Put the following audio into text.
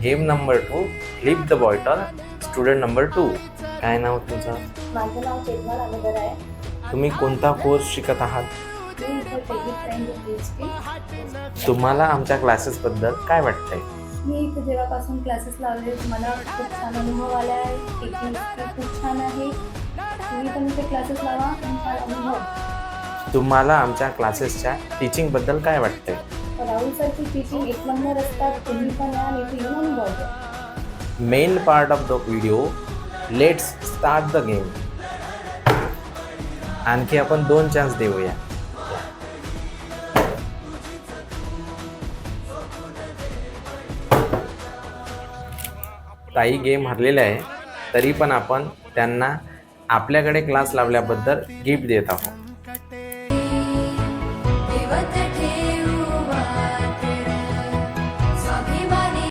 Game number 2, flip the bottle. Student number 2. काय नाव तुमचं? माझं नाव चेतना रामेकर आहे. तुम्ही कोणता कोर्स शिकत आहात? मी इथे टेक्निक ट्रेंड PhD. तुम्हाला आमच्या क्लासेसबद्दल काय वाटतंय? मी इथे जेव्हापासून क्लासेस लावले मला खूप छान अनुभव आला आहे. टेक्निक खूप छान आहे. तुम्ही पण इथे क्लासेस लावा आणि छान अनुभव. तुम्हाला आमच्या क्लासेसच्या टीचिंगबद्दल काय वाटतंय? राहुल सरची टीचिंग एक नंबर असतात. तुम्ही पण या आणि इथे येऊन अनुभव घ्या. Main part of the video. Let's start the game. आणखी आपण 2 चान्स देऊया. ताई गेम हरलेल्या आहे, तरी पण आपण त्यांना आपल्याकडे क्लास लावल्याबद्दल गिफ्ट देत आहोत.